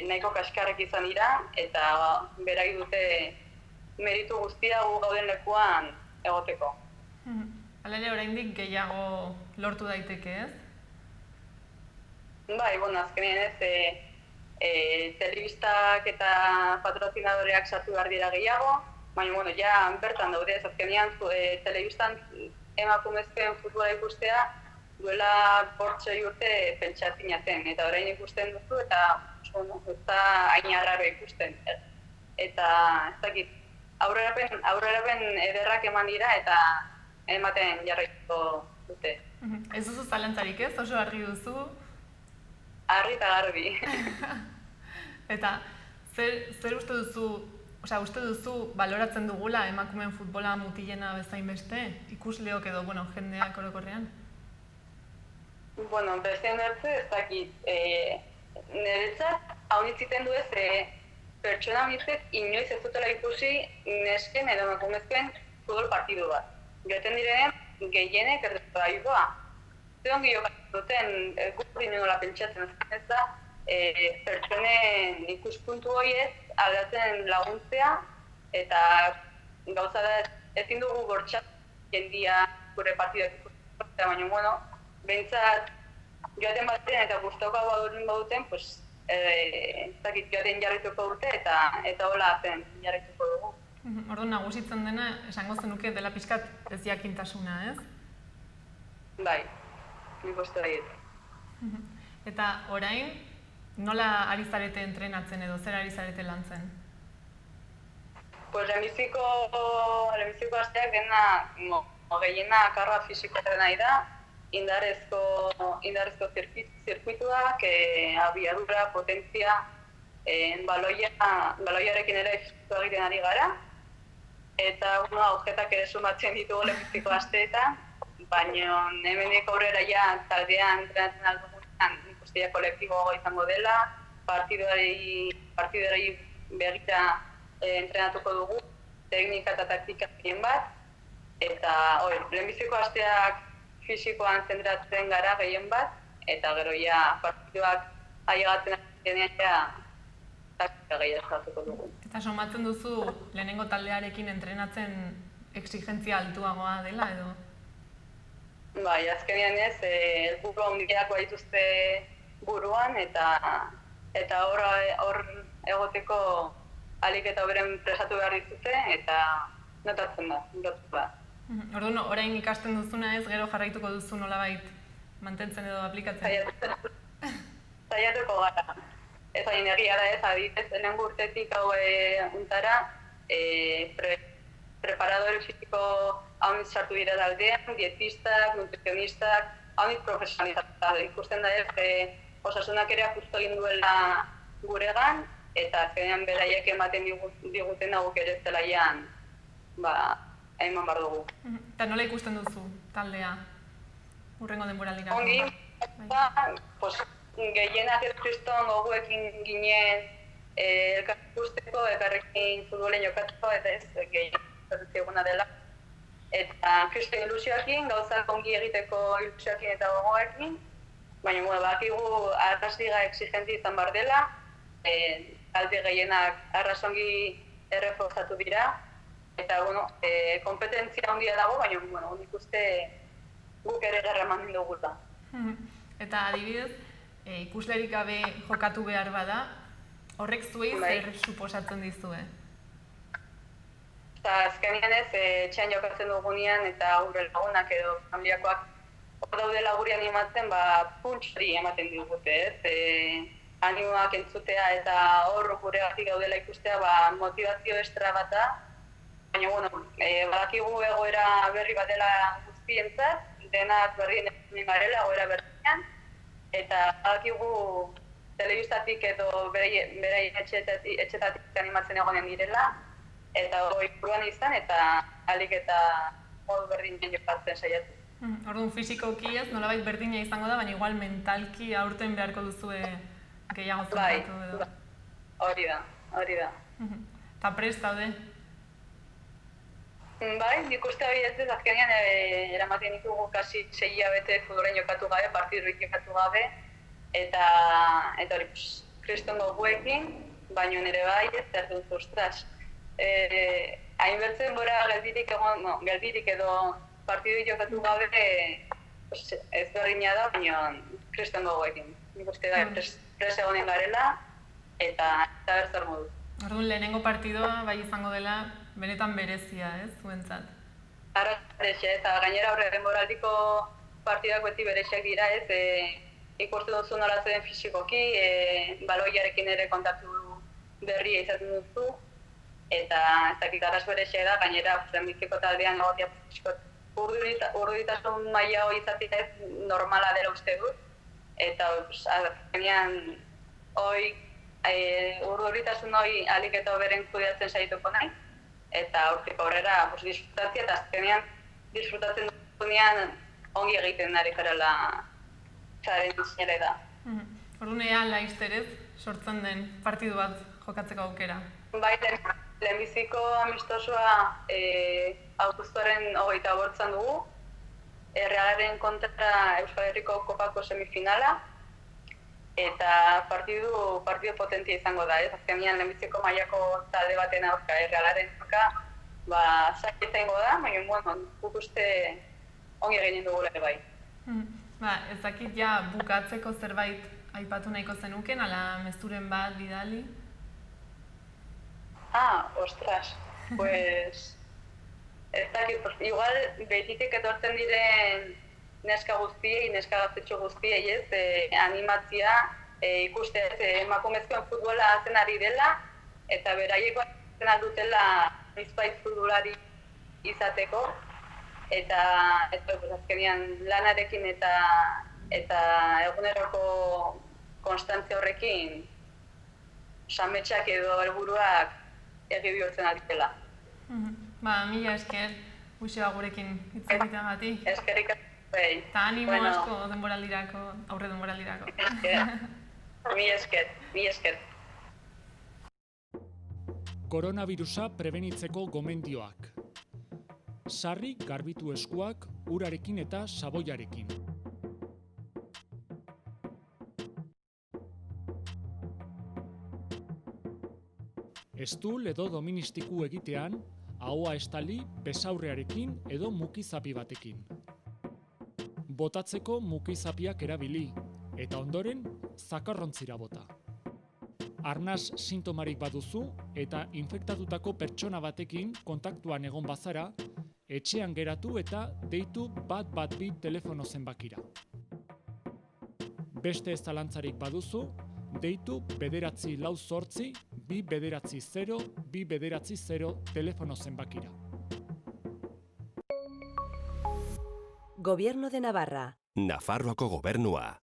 nahiko kaskarrek izan dira, eta berai dute meritu guztia gu gauden lekuan egoteko. Hala ere oraindik gehiago lortu daiteke, ez? Bai, azkenean ez, telebistak eta patrozinadoreak sartu behar dira gehiago, baina, ja bertan daude, azkenean telebistan emakumezkoen futbola ikustea duela 8 urte pentsatinatzen, eta orain ikusten duzu, eta ez da hain arraro ikusten. Eta ez dakit, aurrerapen ederrak eman dira eta ematen jarraituko dute. Ez duzu zalantzarik ez, oso argi duzu? Argi eta garbi. Eta zer uste duzu, uste duzu baloratzen dugula emakumeen futbola mutilena bezain beste? Ikusleok edo, jendeak orokorrean? Beste nertze ez dakit. Niretzat, hau nintziten du ez, pertsona honitzek inoiz ez dutela ikusi nesken edo emakumezkoen futbol partidu bat. Joten direnen, gehienek erdezko da. Zeon gehiagokatzen duten, gurri nola pentsatzen ez da, pertsonen ikuspuntu horiez aldatzen laguntzea, eta gauza da ezin dugu bortxat jendia gure partidak ikuspuntua, baina, behintzat joaten baten eta guztoka baduten, pues, joaten jarrituko dute eta hola zen jarrituko dugu. Orduan nagusitzen dena, esango zenuke dela pixkat ez jakintasuna, ez? Bai, nik uste dut. Eta orain, nola ari zarete entrenatzen edo zer ari zarete lantzen? Pues lehenbiziko asteak dena, gehiena karga fisikoa nahi da, indarrezko zirkuituak, abiadura, potentzia, baloiarekin ere fisikoa egiten ari gara. Eta aujetak ere sumatzen ditugu lehenbiziko asteetan, baina hemendik aurrera ja taldean entrenatzen aldugunean ikustia kolektiboago izango dela, partidorei begira entrenatuko dugu, teknika eta taktika gehien bat, eta lehenbiziko asteak fisikoan zentratzen gara gehien bat, eta gero ja partiduak ailegatzen denean ja taktika gehiago jatuko dugu. Eta somatzen duzu lehenengo taldearekin entrenatzen exigentzia altuagoa dela edo? Bai, azkenean ez, helburu handiak dituzte buruan eta hor egoteko alik eta beren presatu behar dituzte eta notatzen da. Orduan, orain ikasten duzuna ez, gero jarraituko duzu nolabait mantentzen edo aplikatzen? Saiatuko gara. Ez hain egia da ez, adibidez, lehenengo urtetik hau untara, preparadore fisiko haunit sartu dira taldean, dietistak, nutrizionistak, haunit profesionalizatuta. Ikusten da ez, osasunak ere akustu egin duela guregan, eta azkenean beraiek ematen diguten guk ere zelaian eman behar dugu. Eta nola ikusten duzu taldea hurrengo denboraldirako? Ongi, gehienak ez kriston goguekin ginen elkarrik ikusteko, elkarrekin futbolen jokatzeko, eta ez gehienak eguna dela. Eta kriston ilusioekin, gauzak ongi egiteko ilusioekin eta gogoekin, baina bakigu arrasliga exigenti izan behar dela, talde gehienak arrasongi erreforzatu dira, eta kompetentzia handia dago, baina nik uste guk ere gerra eman dugula. Eta adibidez, ikuslerik gabe jokatu behar bada, horrek zuei zer suposatzen dizue? Eta azkenean ez, etxean jokatzen dugunean eta gure lagunak edo familiakoak hor daudela guri animatzen, puntxori ematen digute, ez? Animoak entzutea eta hor gure gatik gaudela ikustea motivazio estra bat da. Baina, badakigu egoera berri bat dela guztientzat, denak berdin egin garela egoera berdinean, eta badakigu telebistatik edo beraien etxetatik animatzen egonen direla, eta hori buruan izan eta alik eta modu berdinen jokatzen saiatu. Orduan, fisikoki ez, nolabait berdina izango da, baina igual mentalki aurten beharko duzue gehiago zentratu edo? Hori da. Eta prest daude? Bai, nik uste ez azkenean eramaten ditugu kasi 6 hilabete futbolen jokatu gabe, partidurik jokatu gabe, eta hori, kriston goguekin, baina nire bai ez erdun zustras. Hainbertzen bora geldirik edo partidu jokatu gabe ez berdina da, baina kriston goguekin. Nik uste da prest egonen garela eta berzer modu. Orduan, lehenengo partidoa bai izango dela benetan berezia, ez, zuentzat? Ara berezia, eta gainera horre denboraldiko partidak beti bereziak dira, ez, ikusten duzu nola zen fisikoki, baloiarekin ere kontaktu berria izaten duzu, eta ez dakit arras berezia da, gainera lehenbiziko taldean egotia urduritasun maila hori izatea ez normala dela uste dut, eta azkenean urduritasun hori alik eta beren kudeatzen saituko nahi, eta hortik aurrera disfrutatzea, eta azkenean disfrutatzen dugunean ongi egiten ari garela zaren zinele da. Orduan ea laizterez sortzen den partidu bat jokatzeko aukera? Bai, lehenbiziko amistosoa abuztuaren 28an dugu, Realaren kontra Euskal Herriko Kopako semifinala, eta partidu potentia izango da, ez? Azkenean lehenbiziko mailako talde baten aurka, Realaren aurka, zaila izango da, baina guk uste ongi egin dugula bai. Ez dakit ja bukatzeko zerbait aipatu nahiko zenuken, ala mezuren bat bidali? Ostras, pues... Ez dakit, igual betitik etortzen diren neska guztiei, neska gaztetxo guztiei ez, animatzia ikuste emakumezkoen futbola zen ari dela, eta beraieko zen aldutela bizpait futbolari izateko, eta azkenean lanarekin eta eguneroko konstantzia horrekin sametxak edo helburuak egi bihurtzen ari dela. Mila esker, Uxeba gurekin hitz egiteagatik. Eskerrik asko. Eta animo asko denboraldirako, aurre denboraldirako. Mila esker. Koronavirusa prebenitzeko gomendioak. Sarri garbitu eskuak urarekin eta saboiarekin. Estul edo doministiku egitean, ahoa estali besaurrearekin edo mukizapi batekin. Botatzeko mukizapiak erabili, eta ondoren zakarrontzira bota. Arnas sintomarik baduzu eta infektatutako pertsona batekin kontaktuan egon bazara, etxean geratu eta deitu 112 telefono zenbakira. Beste ez zalantzarik baduzu, deitu 948 290 290 telefono zenbakira. Gobierno de Navarra. Nafarroako gobernua.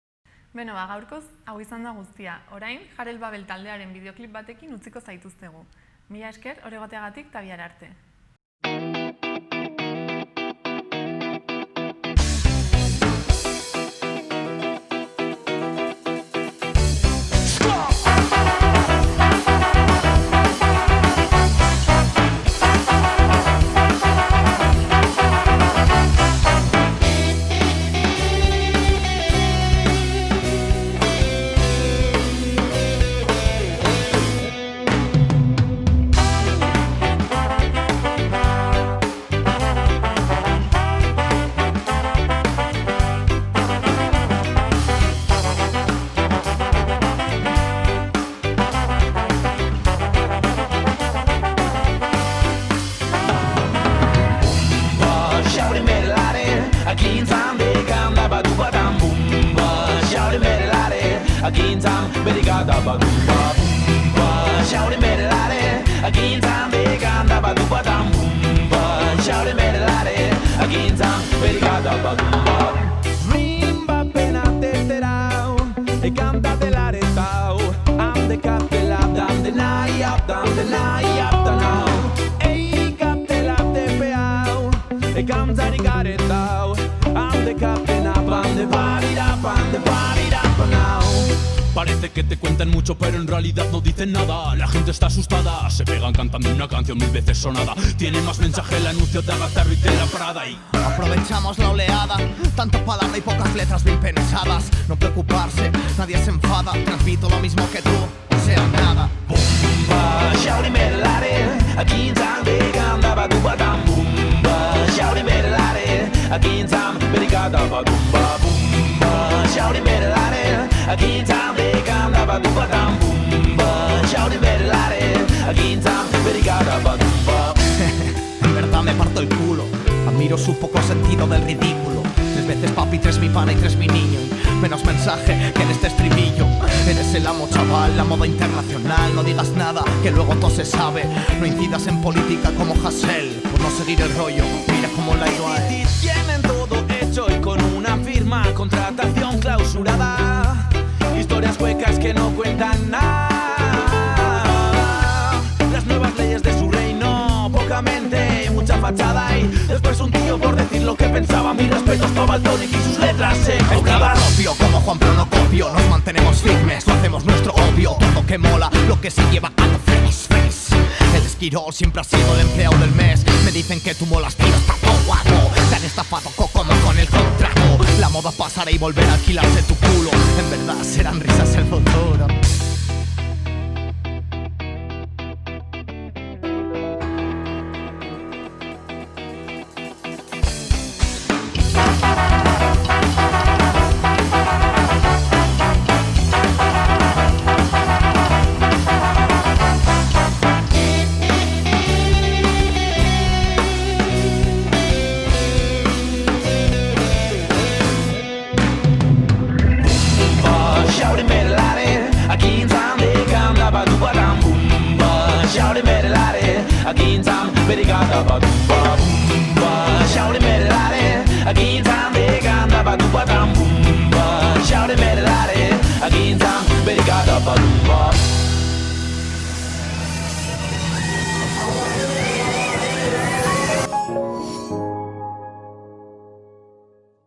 Gaurkoz, hau izan da guztia. Orain, Jarel Babel taldearen bideoklip batekin utziko zaituztegu. Mila esker, oregoteagatik eta bihar arte. Agintam, berigada badumba bumba. Shout merelare, agintam, berigada badumba bumba. Shout merelare, agintam, berigada badumba. Rimba pena teterau, e canta telare tau. Am de capela, dam de nai up the now. Ei capela te peau, e canta rigare tau. Am de capela, pan de varida now. Parece que te cuentan mucho, pero en realidad no dicen nada. La gente está asustada, se pegan cantando una canción 1000 veces sonada. Tiene más mensaje el anuncio de Agatha y de la Prada y... Aprovechamos la oleada, tanta palabra y pocas letras bien pensadas. No preocuparse, nadie se enfada. Transmito lo mismo que tú, o sea, nada. Bumba, shout merelare, aquí en San Beganda, baduba dam. Bumba, shout merelare, aquí en San Beganda, badumba bumba. Shout merelare, aquí en San Beganda, baduba dam. Bumba, shout merelare, aquí en San Beganda, badumba. En verdad me parto el culo, admiro su poco sentido del ridículo. 3 veces papi, 3 mi pana y 3 mi niño. Menos mensaje que en este estribillo. Eres el amo, chaval, la moda internacional. No digas nada, que luego todo se sabe. No incidas en política como Hassel, por no seguir el rollo. Mira cómo la iba a él. Tienen todo hecho y con una firma, contratación clausurada. Historias huecas que no cuentan nada. Las nuevas leyes de su reino, poca mente, mucha fachada. Y después un tío por decir lo que pensaba. Mis respetos para Valtonic y sus letras encajadas. Propio como Juan Pronocopio, nos mantenemos firmes, lo hacemos nuestro obvio. Todo que mola, lo que se lleva a lo face. El Esquirol siempre ha sido el empleado del mes. Me dicen que tú molas, tío, está todo guapo. Te han estafado como con el contrato. La moda pasará y volverá a alquilarse tu culo. En verdad serán risas el futuro. jakintzan, berikada badumba bumba.